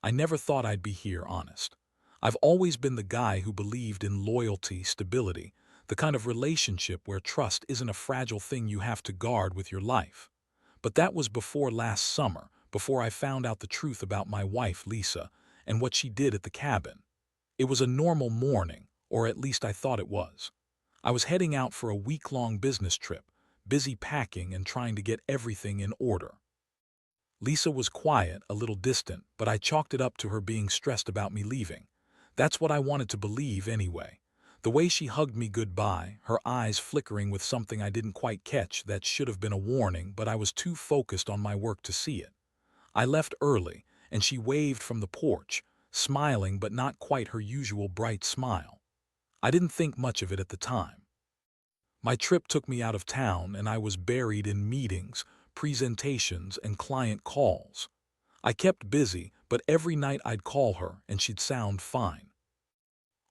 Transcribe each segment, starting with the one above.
I never thought I'd be here, honest. I've always been the guy who believed in loyalty, stability, the kind of relationship where trust isn't a fragile thing you have to guard with your life. But that was before last summer, before I found out the truth about my wife, Lisa, and what she did at the cabin. It was a normal morning, or at least I thought it was. I was heading out for a week-long business trip, busy packing and trying to get everything in order. Lisa was quiet, a little distant, but I chalked it up to her being stressed about me leaving. That's what I wanted to believe anyway. The way she hugged me goodbye, her eyes flickering with something I didn't quite catch that should have been a warning, but I was too focused on my work to see it. I left early, and she waved from the porch, smiling but not quite her usual bright smile. I didn't think much of it at the time. My trip took me out of town, and I was buried in meetings, presentations, and client calls. I kept busy, but every night I'd call her and she'd sound fine.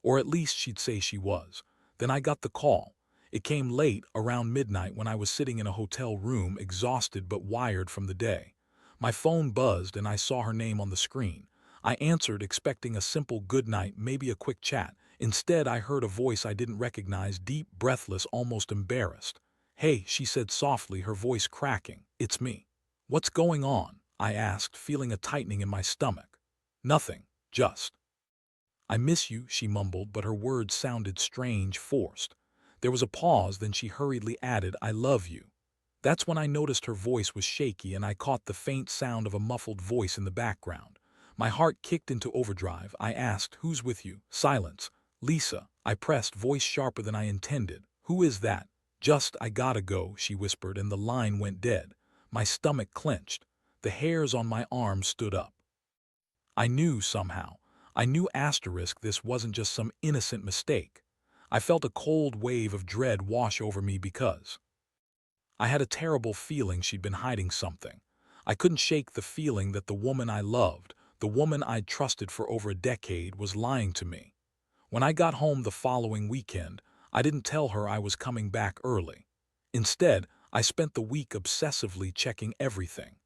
Or at least she'd say she was. Then I got the call. It came late, around midnight, when I was sitting in a hotel room, exhausted but wired from the day. My phone buzzed and I saw her name on the screen. I answered, expecting a simple good night, maybe a quick chat. Instead, I heard a voice I didn't recognize, deep, breathless, almost embarrassed. "Hey," she said softly, her voice cracking. "It's me." "What's going on?" I asked, feeling a tightening in my stomach. "Nothing, just—" "I miss you," she mumbled, but her words sounded strange, forced. There was a pause, then she hurriedly added, "I love you." That's when I noticed her voice was shaky and I caught the faint sound of a muffled voice in the background. My heart kicked into overdrive. I asked, "Who's with you?" Silence. "Lisa," I pressed, voice sharper than I intended. "Who is that?" "Just, I gotta go," she whispered, and the line went dead. My stomach clenched. The hairs on my arms stood up. I knew somehow. I knew this wasn't just some innocent mistake. I felt a cold wave of dread wash over me because I had a terrible feeling she'd been hiding something. I couldn't shake the feeling that the woman I loved, the woman I'd trusted for over a decade, was lying to me. When I got home the following weekend, I didn't tell her I was coming back early. Instead, I spent the week obsessively checking everything.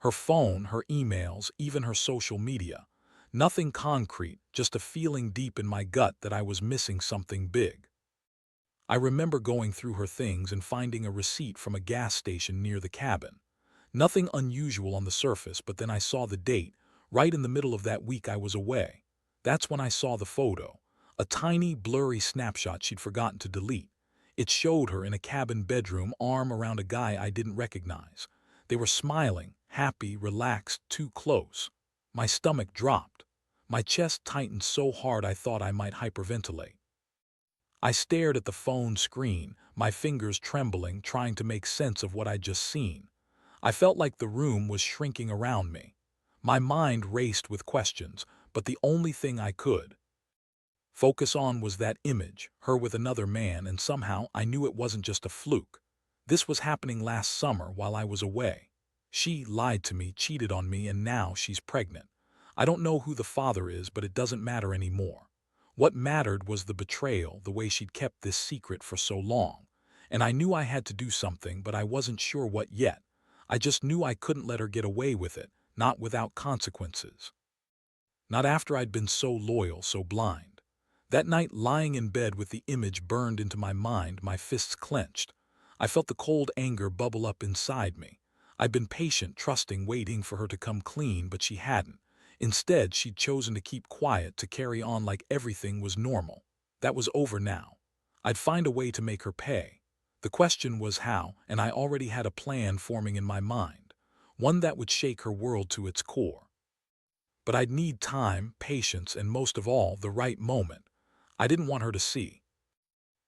Her phone, her emails, even her social media. Nothing concrete, just a feeling deep in my gut that I was missing something big. I remember going through her things and finding a receipt from a gas station near the cabin. Nothing unusual on the surface, but then I saw the date, right in the middle of that week I was away. That's when I saw the photo, a tiny, blurry snapshot she'd forgotten to delete. It showed her in a cabin bedroom, arm around a guy I didn't recognize. They were smiling, happy, relaxed, too close. My stomach dropped. My chest tightened so hard I thought I might hyperventilate. I stared at the phone screen, my fingers trembling, trying to make sense of what I'd just seen. I felt like the room was shrinking around me. My mind raced with questions, but the only thing I could focus on was that image, her with another man, and somehow I knew it wasn't just a fluke. This was happening last summer while I was away. She lied to me, cheated on me, and now she's pregnant. I don't know who the father is, but it doesn't matter anymore. What mattered was the betrayal, the way she'd kept this secret for so long. And I knew I had to do something, but I wasn't sure what yet. I just knew I couldn't let her get away with it, not without consequences. Not after I'd been so loyal, so blind. That night, lying in bed with the image burned into my mind, my fists clenched. I felt the cold anger bubble up inside me. I'd been patient, trusting, waiting for her to come clean, but she hadn't. Instead, she'd chosen to keep quiet, to carry on like everything was normal. That was over now. I'd find a way to make her pay. The question was how, and I already had a plan forming in my mind. One that would shake her world to its core. But I'd need time, patience, and most of all, the right moment. I didn't want her to see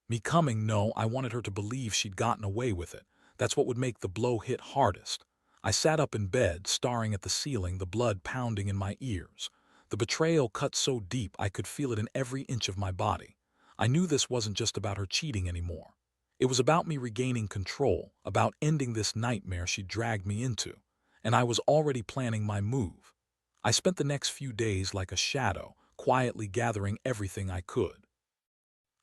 me coming, no, I wanted her to believe she'd gotten away with it. That's what would make the blow hit hardest. I sat up in bed, staring at the ceiling, the blood pounding in my ears. The betrayal cut so deep I could feel it in every inch of my body. I knew this wasn't just about her cheating anymore. It was about me regaining control, about ending this nightmare she'd dragged me into. And I was already planning my move. I spent the next few days like a shadow, quietly gathering everything I could.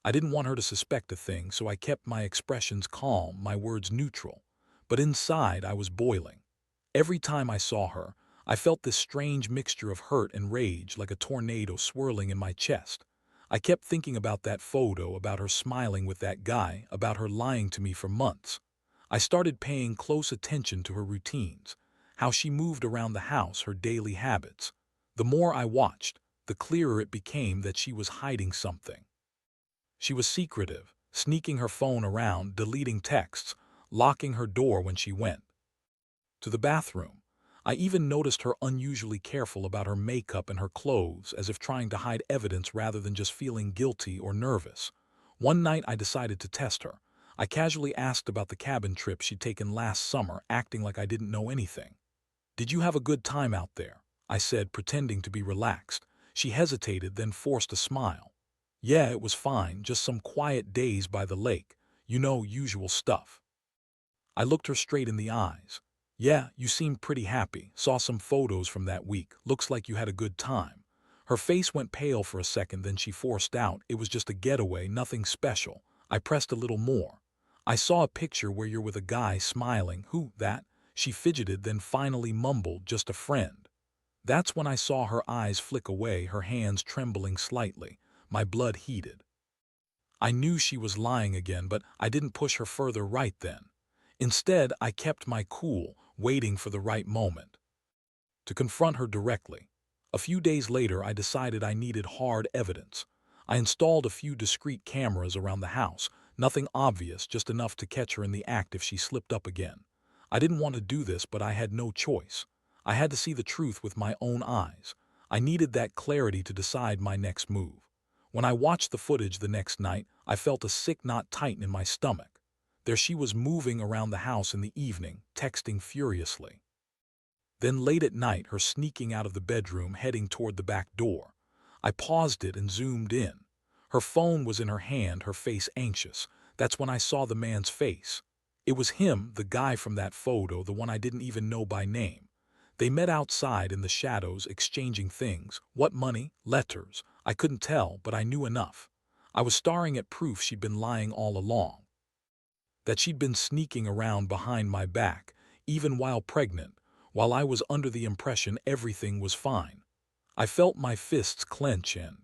I didn't want her to suspect a thing, so I kept my expressions calm, my words neutral. But inside, I was boiling. Every time I saw her, I felt this strange mixture of hurt and rage like a tornado swirling in my chest. I kept thinking about that photo, about her smiling with that guy, about her lying to me for months. I started paying close attention to her routines, how she moved around the house, her daily habits. The more I watched, the clearer it became that she was hiding something. She was secretive, sneaking her phone around, deleting texts, locking her door when she went to the bathroom. I even noticed her unusually careful about her makeup and her clothes, as if trying to hide evidence rather than just feeling guilty or nervous. One night I decided to test her. I casually asked about the cabin trip she'd taken last summer, acting like I didn't know anything. "Did you have a good time out there?" I said, pretending to be relaxed. She hesitated, then forced a smile. "Yeah, it was fine, just some quiet days by the lake. You know, usual stuff." I looked her straight in the eyes. "Yeah, you seemed pretty happy. Saw some photos from that week. Looks like you had a good time." Her face went pale for a second, then she forced out, "It was just a getaway, nothing special." I pressed a little more. "I saw a picture where you're with a guy smiling. Who, that?" She fidgeted, then finally mumbled, "Just a friend." That's when I saw her eyes flick away, her hands trembling slightly. My blood heated. I knew she was lying again, but I didn't push her further right then. Instead, I kept my cool, waiting for the right moment to confront her directly. A few days later, I decided I needed hard evidence. I installed a few discreet cameras around the house, nothing obvious, just enough to catch her in the act if she slipped up again. I didn't want to do this, but I had no choice. I had to see the truth with my own eyes. I needed that clarity to decide my next move. When I watched the footage the next night, I felt a sick knot tighten in my stomach. There she was, moving around the house in the evening, texting furiously. Then late at night, her sneaking out of the bedroom, heading toward the back door. I paused it and zoomed in. Her phone was in her hand, her face anxious. That's when I saw the man's face. It was him, the guy from that photo, the one I didn't even know by name. They met outside in the shadows, exchanging things. What money? Letters. I couldn't tell, but I knew enough. I was staring at proof she'd been lying all along. That she'd been sneaking around behind my back, even while pregnant, while I was under the impression everything was fine. I felt my fists clench and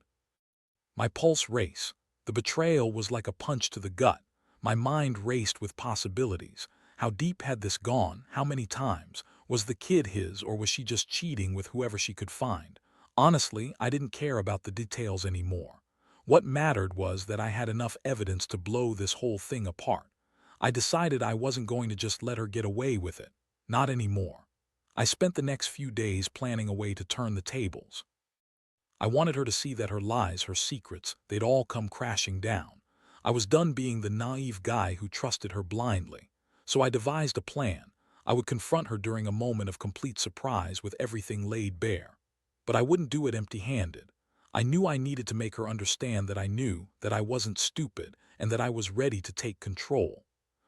my pulse race. The betrayal was like a punch to the gut. My mind raced with possibilities. How deep had this gone? How many times? Was the kid his, or was she just cheating with whoever she could find? Honestly, I didn't care about the details anymore. What mattered was that I had enough evidence to blow this whole thing apart. I decided I wasn't going to just let her get away with it. Not anymore. I spent the next few days planning a way to turn the tables. I wanted her to see that her lies, her secrets, they'd all come crashing down. I was done being the naive guy who trusted her blindly. So I devised a plan. I would confront her during a moment of complete surprise, with everything laid bare. But I wouldn't do it empty-handed. I knew I needed to make her understand that I knew, that I wasn't stupid, and that I was ready to take control.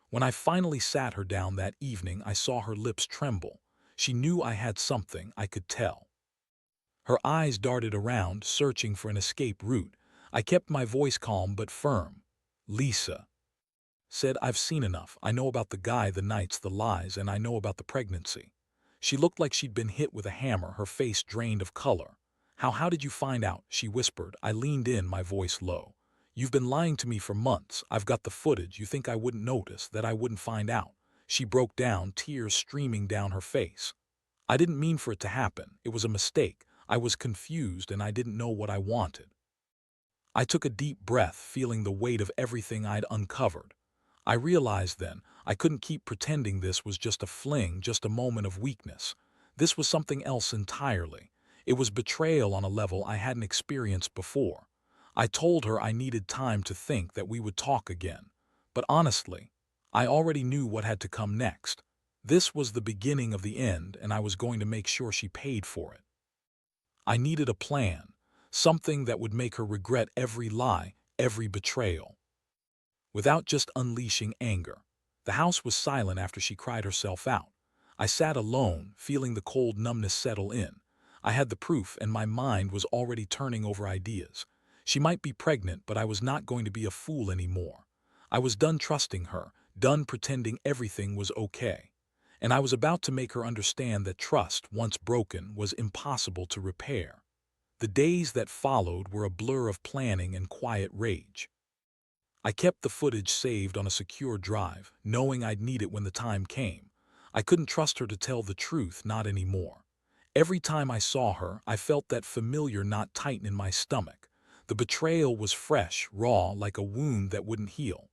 When I finally sat her down that evening, I saw her lips tremble. She knew I had something, I could tell. Her eyes darted around, searching for an escape route. I kept my voice calm but firm. "Lisa," said, "I've seen enough. I know about the guy, the nights, the lies, and I know about the pregnancy." She looked like she'd been hit with a hammer, her face drained of color. How did you find out?" she whispered. I leaned in, my voice low. "You've been lying to me for months. I've got the footage. You think I wouldn't notice, that I wouldn't find out?" She broke down, tears streaming down her face. "I didn't mean for it to happen. It was a mistake. I was confused and I didn't know what I wanted." I took a deep breath, feeling the weight of everything I'd uncovered. I realized then I couldn't keep pretending this was just a fling, just a moment of weakness. This was something else entirely. It was betrayal on a level I hadn't experienced before. I told her I needed time to think, that we would talk again. But honestly, I already knew what had to come next. This was the beginning of the end, and I was going to make sure she paid for it. I needed a plan, something that would make her regret every lie, every betrayal, without just unleashing anger. The house was silent after she cried herself out. I sat alone, feeling the cold numbness settle in. I had the proof, and my mind was already turning over ideas. She might be pregnant, but I was not going to be a fool anymore. I was done trusting her, done pretending everything was okay. and I was about to make her understand that trust, once broken, was impossible to repair. The days that followed were a blur of planning and quiet rage. I kept the footage saved on a secure drive, knowing I'd need it when the time came. I couldn't trust her to tell the truth, not anymore. Every time I saw her, I felt that familiar knot tighten in my stomach. The betrayal was fresh, raw, like a wound that wouldn't heal.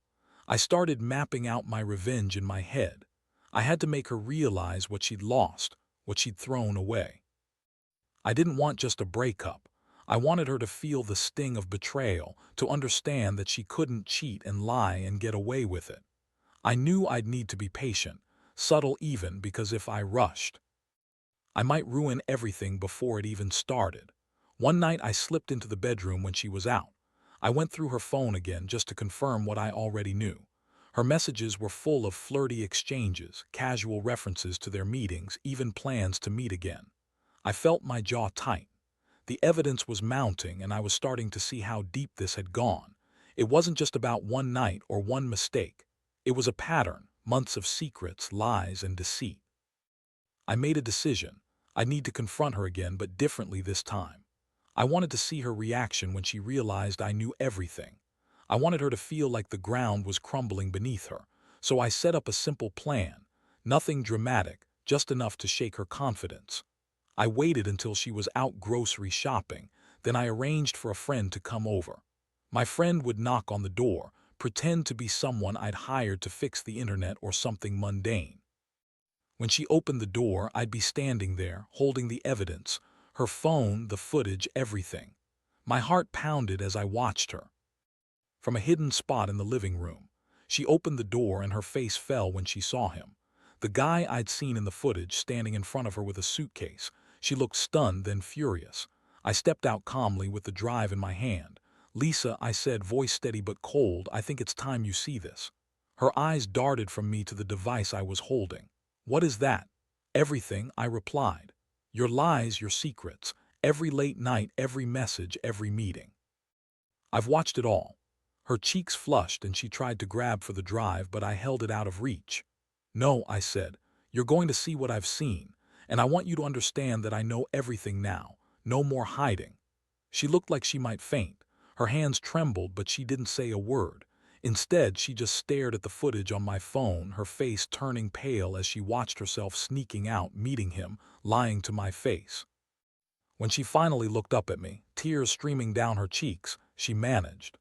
I started mapping out my revenge in my head. I had to make her realize what she'd lost, what she'd thrown away. I didn't want just a breakup. I wanted her to feel the sting of betrayal, to understand that she couldn't cheat and lie and get away with it. I knew I'd need to be patient, subtle even, because if I rushed, I might ruin everything before it even started. One night I slipped into the bedroom when she was out. I went through her phone again just to confirm what I already knew. Her messages were full of flirty exchanges, casual references to their meetings, even plans to meet again. I felt my jaw tight. The evidence was mounting, and I was starting to see how deep this had gone. It wasn't just about one night or one mistake. It was a pattern, months of secrets, lies, and deceit. I made a decision. I'd need to confront her again, but differently this time. I wanted to see her reaction when she realized I knew everything. I wanted her to feel like the ground was crumbling beneath her. So I set up a simple plan. Nothing dramatic, just enough to shake her confidence. I waited until she was out grocery shopping, then I arranged for a friend to come over. My friend would knock on the door, pretend to be someone I'd hired to fix the internet or something mundane. When she opened the door, I'd be standing there, holding the evidence, her phone, the footage, everything. My heart pounded as I watched her. From a hidden spot in the living room, she opened the door and her face fell when she saw him. The guy I'd seen in the footage standing in front of her with a suitcase. She looked stunned, then furious. I stepped out calmly with the drive in my hand. "Lisa," I said, voice steady but cold, "I think it's time you see this." Her eyes darted from me to the device I was holding. "What is that?" "Everything," I replied. "Your lies, your secrets, every late night, every message, every meeting. I've watched it all." Her cheeks flushed and she tried to grab for the drive, but I held it out of reach. "No," I said. "You're going to see what I've seen, and I want you to understand that I know everything now. No more hiding." She looked like she might faint. Her hands trembled, but she didn't say a word. Instead, she just stared at the footage on my phone, her face turning pale as she watched herself sneaking out, meeting him, lying to my face. When she finally looked up at me, tears streaming down her cheeks, she managed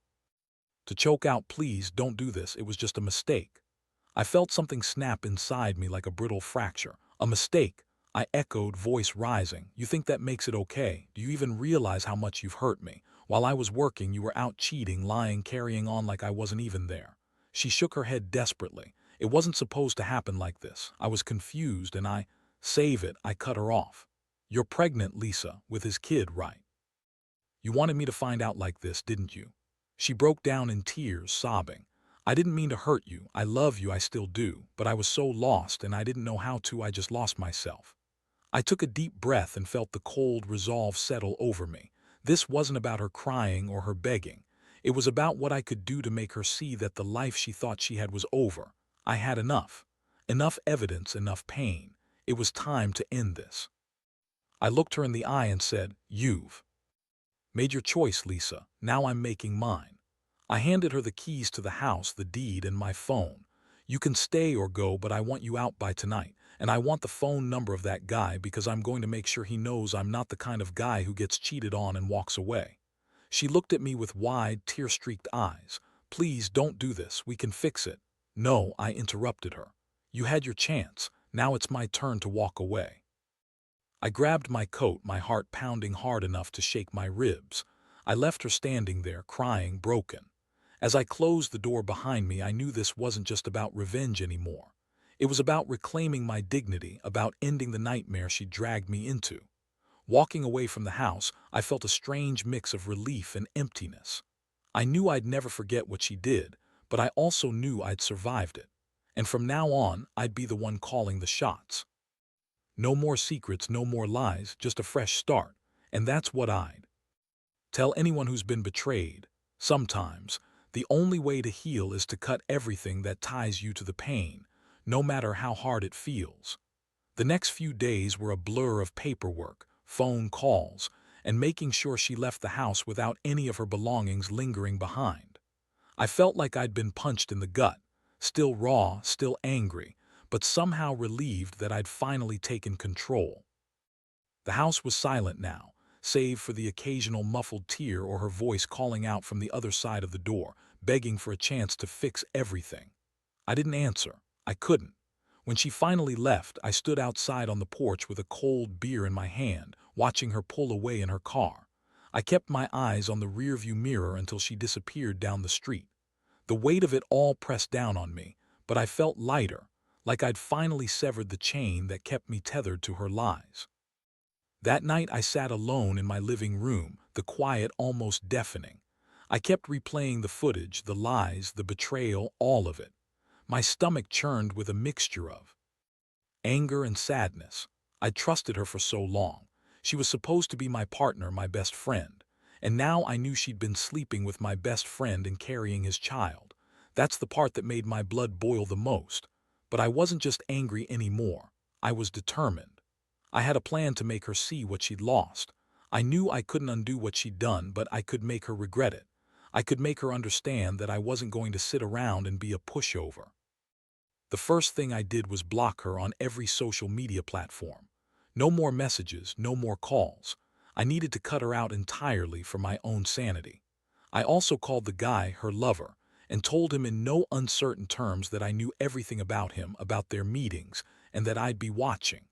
to choke out, "Please don't do this, it was just a mistake." I felt something snap inside me like a brittle fracture. "A mistake?" I echoed, voice rising. "You think that makes it okay? Do you even realize how much you've hurt me? While I was working, you were out cheating, lying, carrying on like I wasn't even there." She shook her head desperately. "It wasn't supposed to happen like this. I was confused and I—" "Save it," I cut her off. "You're pregnant, Lisa, with his kid, right? You wanted me to find out like this, didn't you?" She broke down in tears, sobbing. "I didn't mean to hurt you. I love you, I still do. But I was so lost and I didn't know how to, I just lost myself." I took a deep breath and felt the cold resolve settle over me. This wasn't about her crying or her begging. It was about what I could do to make her see that the life she thought she had was over. I had enough. Enough evidence, enough pain. It was time to end this. I looked her in the eye and said, "You've made your choice, Lisa. Now I'm making mine." I handed her the keys to the house, the deed, and my phone. "You can stay or go, but I want you out by tonight. And I want the phone number of that guy because I'm going to make sure he knows I'm not the kind of guy who gets cheated on and walks away." She looked at me with wide, tear-streaked eyes. "Please don't do this. We can fix it." "No," I interrupted her. "You had your chance. Now it's my turn to walk away." I grabbed my coat, my heart pounding hard enough to shake my ribs. I left her standing there, crying, broken. As I closed the door behind me, I knew this wasn't just about revenge anymore. It was about reclaiming my dignity, about ending the nightmare she dragged me into. Walking away from the house, I felt a strange mix of relief and emptiness. I knew I'd never forget what she did, but I also knew I'd survived it. And from now on, I'd be the one calling the shots. No more secrets, no more lies, just a fresh start. And that's what I'd tell anyone who's been betrayed. Sometimes, the only way to heal is to cut everything that ties you to the pain. no matter how hard it feels. The next few days were a blur of paperwork, phone calls, and making sure she left the house without any of her belongings lingering behind. I felt like I'd been punched in the gut, still raw, still angry, but somehow relieved that I'd finally taken control. The house was silent now, save for the occasional muffled tear or her voice calling out from the other side of the door, begging for a chance to fix everything. I didn't answer. I couldn't. When she finally left, I stood outside on the porch with a cold beer in my hand, watching her pull away in her car. I kept my eyes on the rearview mirror until she disappeared down the street. The weight of it all pressed down on me, but I felt lighter, like I'd finally severed the chain that kept me tethered to her lies. That night I sat alone in my living room, the quiet almost deafening. I kept replaying the footage, the lies, the betrayal, all of it. My stomach churned with a mixture of anger and sadness. I'd trusted her for so long. She was supposed to be my partner, my best friend. And now I knew she'd been sleeping with my best friend and carrying his child. That's the part that made my blood boil the most. But I wasn't just angry anymore. I was determined. I had a plan to make her see what she'd lost. I knew I couldn't undo what she'd done, but I could make her regret it. I could make her understand that I wasn't going to sit around and be a pushover. The first thing I did was block her on every social media platform. No more messages, no more calls. I needed to cut her out entirely for my own sanity. I also called the guy, her lover, and told him in no uncertain terms that I knew everything about him, about their meetings, and that I'd be watching.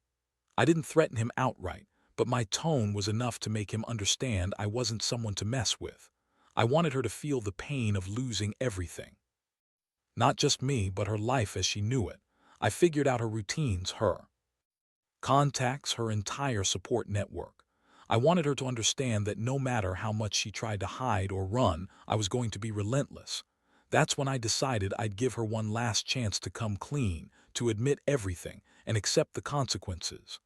I didn't threaten him outright, but my tone was enough to make him understand I wasn't someone to mess with. I wanted her to feel the pain of losing everything. Not just me, but her life as she knew it. I figured out her routines, her contacts, her entire support network. I wanted her to understand that no matter how much she tried to hide or run, I was going to be relentless. That's when I decided I'd give her one last chance to come clean, to admit everything, and accept the consequences.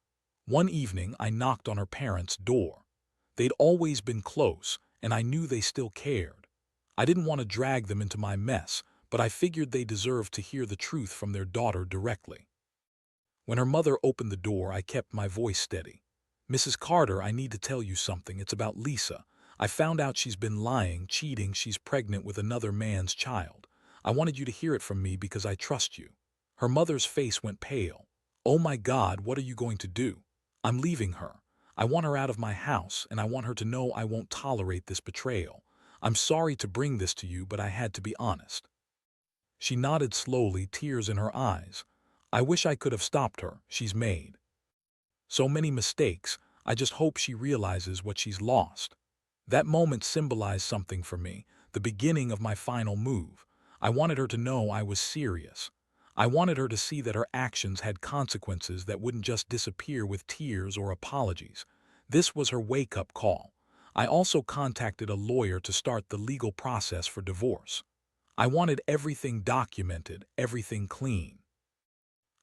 One evening, I knocked on her parents' door. They'd always been close, and I knew they still cared. I didn't want to drag them into my mess, but I figured they deserved to hear the truth from their daughter directly. When her mother opened the door, I kept my voice steady. "Mrs. Carter, I need to tell you something. It's about Lisa. I found out she's been lying, cheating, she's pregnant with another man's child. I wanted you to hear it from me because I trust you." Her mother's face went pale. "Oh my God, what are you going to do?" "I'm leaving her. I want her out of my house, and I want her to know I won't tolerate this betrayal. I'm sorry to bring this to you, but I had to be honest." She nodded slowly, tears in her eyes. "I wish I could have stopped her. She's made so many mistakes. I just hope she realizes what she's lost." That moment symbolized something for me, the beginning of my final move. I wanted her to know I was serious. I wanted her to see that her actions had consequences that wouldn't just disappear with tears or apologies. This was her wake-up call. I also contacted a lawyer to start the legal process for divorce. I wanted everything documented, everything clean.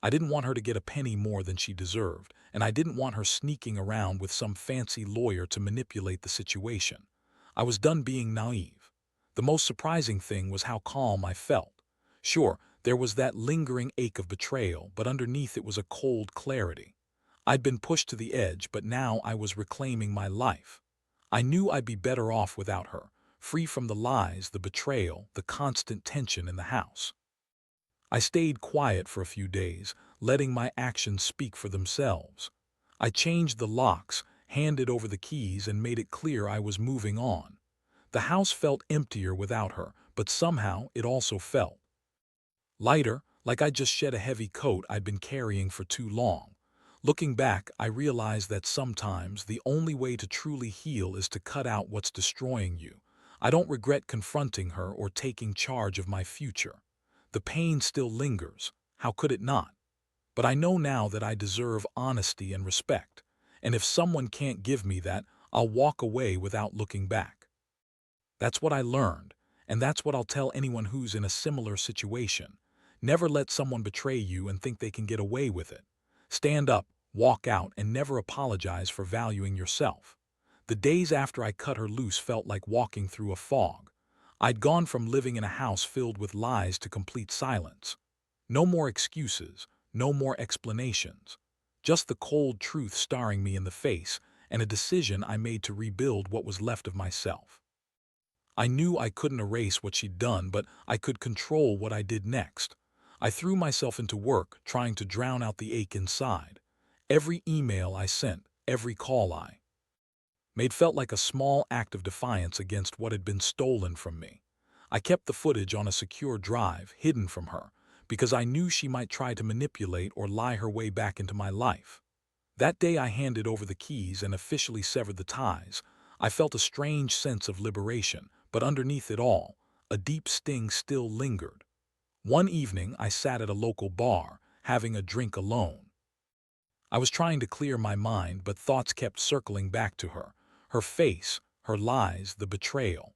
I didn't want her to get a penny more than she deserved, and I didn't want her sneaking around with some fancy lawyer to manipulate the situation. I was done being naive. The most surprising thing was how calm I felt. Sure, there was that lingering ache of betrayal, but underneath it was a cold clarity. I'd been pushed to the edge, but now I was reclaiming my life. I knew I'd be better off without her, free from the lies, the betrayal, the constant tension in the house. I stayed quiet for a few days, letting my actions speak for themselves. I changed the locks, handed over the keys, and made it clear I was moving on. The house felt emptier without her, but somehow it also felt lighter, like I'd just shed a heavy coat I'd been carrying for too long. Looking back, I realized that sometimes the only way to truly heal is to cut out what's destroying you. I don't regret confronting her or taking charge of my future. The pain still lingers. How could it not? But I know now that I deserve honesty and respect. And if someone can't give me that, I'll walk away without looking back. That's what I learned, and that's what I'll tell anyone who's in a similar situation. Never let someone betray you and think they can get away with it. Stand up, walk out, and never apologize for valuing yourself. The days after I cut her loose felt like walking through a fog. I'd gone from living in a house filled with lies to complete silence. No more excuses, no more explanations. Just the cold truth staring me in the face, and a decision I made to rebuild what was left of myself. I knew I couldn't erase what she'd done, but I could control what I did next. I threw myself into work, trying to drown out the ache inside. Every email I sent, every call I made felt like a small act of defiance against what had been stolen from me. I kept the footage on a secure drive, hidden from her, because I knew she might try to manipulate or lie her way back into my life. That day I handed over the keys and officially severed the ties. I felt a strange sense of liberation, but underneath it all, a deep sting still lingered. One evening I sat at a local bar, having a drink alone. I was trying to clear my mind, but thoughts kept circling back to her. Her face, her lies, the betrayal.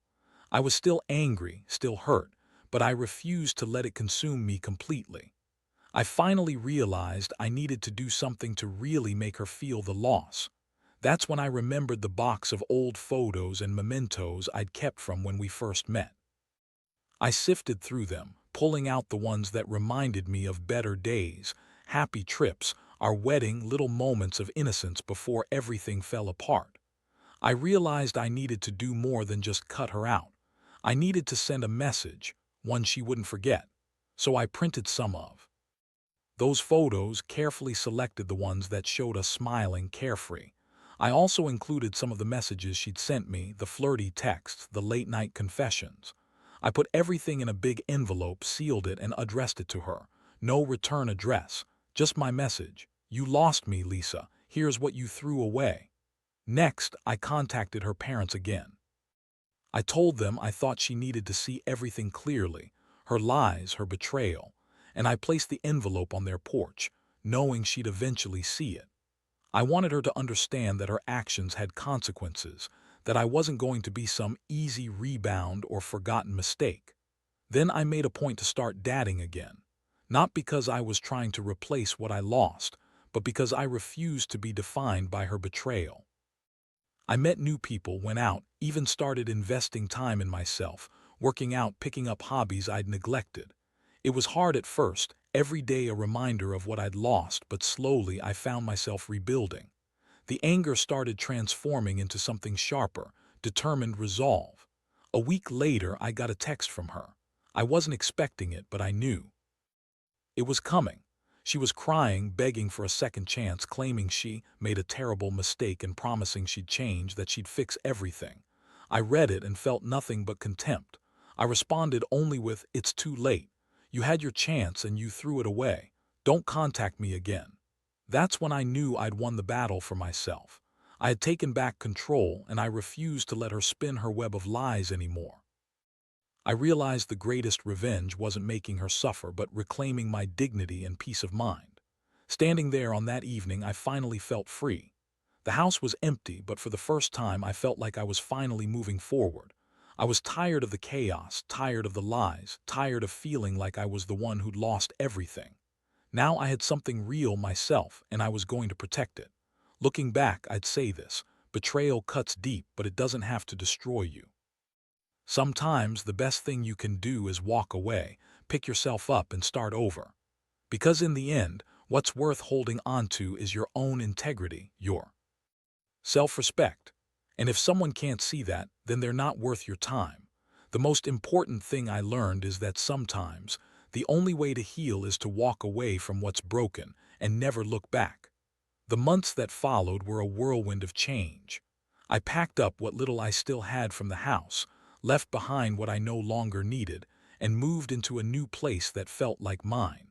I was still angry, still hurt, but I refused to let it consume me completely. I finally realized I needed to do something to really make her feel the loss. That's when I remembered the box of old photos and mementos I'd kept from when we first met. I sifted through them, pulling out the ones that reminded me of better days, happy trips, our wedding, little moments of innocence before everything fell apart. I realized I needed to do more than just cut her out. I needed to send a message, one she wouldn't forget. So I printed some of those photos, carefully selected the ones that showed us smiling, carefree. I also included some of the messages she'd sent me, the flirty texts, the late-night confessions. I put everything in a big envelope, sealed it, and addressed it to her. No return address, just my message. You lost me, Lisa. Here's what you threw away. Next, I contacted her parents again. I told them I thought she needed to see everything clearly, her lies, her betrayal, and I placed the envelope on their porch, knowing she'd eventually see it. I wanted her to understand that her actions had consequences, that I wasn't going to be some easy rebound or forgotten mistake. Then I made a point to start dating again, not because I was trying to replace what I lost, but because I refused to be defined by her betrayal. I met new people, went out, even started investing time in myself, working out, picking up hobbies I'd neglected. It was hard at first, every day a reminder of what I'd lost, but slowly I found myself rebuilding. The anger started transforming into something sharper, determined resolve. A week later, I got a text from her. I wasn't expecting it, but I knew it was coming. She was crying, begging for a second chance, claiming she made a terrible mistake and promising she'd change, that she'd fix everything. I read it and felt nothing but contempt. I responded only with, "It's too late. You had your chance and you threw it away. Don't contact me again." That's when I knew I'd won the battle for myself. I had taken back control, and I refused to let her spin her web of lies anymore. I realized the greatest revenge wasn't making her suffer, but reclaiming my dignity and peace of mind. Standing there on that evening, I finally felt free. The house was empty, but for the first time I felt like I was finally moving forward. I was tired of the chaos, tired of the lies, tired of feeling like I was the one who'd lost everything. Now I had something real myself, and I was going to protect it. Looking back, I'd say this: betrayal cuts deep, but it doesn't have to destroy you. Sometimes the best thing you can do is walk away, pick yourself up, and start over. Because in the end, what's worth holding onto is your own integrity, your self-respect. And if someone can't see that, then they're not worth your time. The most important thing I learned is that sometimes the only way to heal is to walk away from what's broken and never look back. The months that followed were a whirlwind of change. I packed up what little I still had from the house, left behind what I no longer needed, and moved into a new place that felt like mine.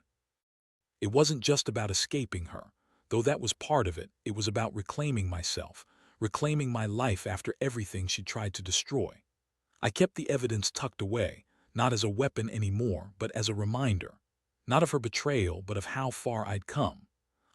It wasn't just about escaping her, though that was part of it. It was about reclaiming myself, reclaiming my life after everything she tried to destroy. I kept the evidence tucked away, not as a weapon anymore, but as a reminder. Not of her betrayal, but of how far I'd come.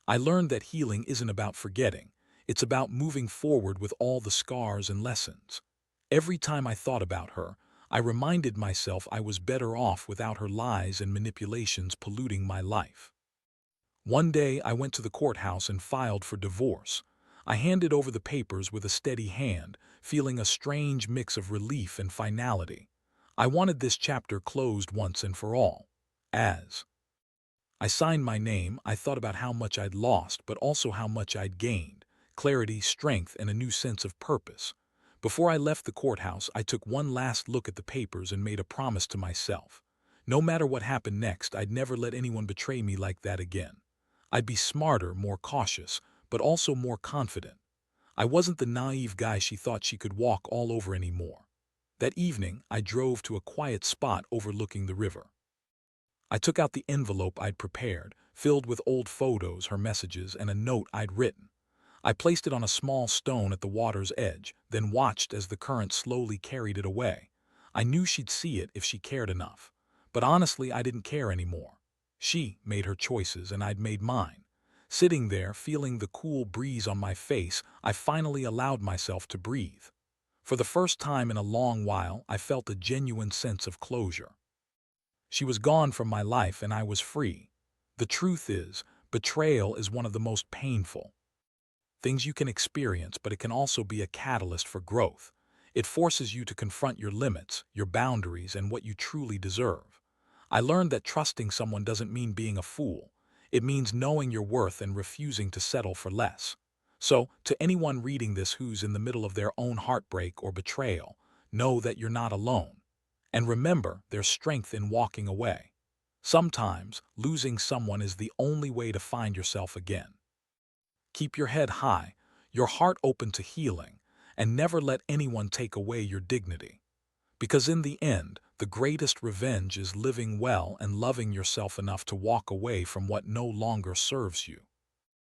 I learned that healing isn't about forgetting. It's about moving forward with all the scars and lessons. Every time I thought about her, I reminded myself I was better off without her lies and manipulations polluting my life. One day, I went to the courthouse and filed for divorce. I handed over the papers with a steady hand, feeling a strange mix of relief and finality. I wanted this chapter closed once and for all. As I signed my name. I thought about how much I'd lost, but also how much I'd gained: clarity, strength, and a new sense of purpose. Before I left the courthouse, I took one last look at the papers and made a promise to myself. No matter what happened next, I'd never let anyone betray me like that again. I'd be smarter, more cautious, but also more confident. I wasn't the naive guy she thought she could walk all over anymore. That evening, I drove to a quiet spot overlooking the river. I took out the envelope I'd prepared, filled with old photos, her messages, and a note I'd written. I placed it on a small stone at the water's edge, then watched as the current slowly carried it away. I knew she'd see it if she cared enough. But honestly, I didn't care anymore. She made her choices and I'd made mine. Sitting there, feeling the cool breeze on my face, I finally allowed myself to breathe. For the first time in a long while, I felt a genuine sense of closure. She was gone from my life and I was free. The truth is, betrayal is one of the most painful things you can experience, but it can also be a catalyst for growth. It forces you to confront your limits, your boundaries, and what you truly deserve. I learned that trusting someone doesn't mean being a fool. It means knowing your worth and refusing to settle for less. So, to anyone reading this who's in the middle of their own heartbreak or betrayal, know that you're not alone. And remember, there's strength in walking away. Sometimes, losing someone is the only way to find yourself again. Keep your head high, your heart open to healing, and never let anyone take away your dignity. Because in the end, the greatest revenge is living well and loving yourself enough to walk away from what no longer serves you.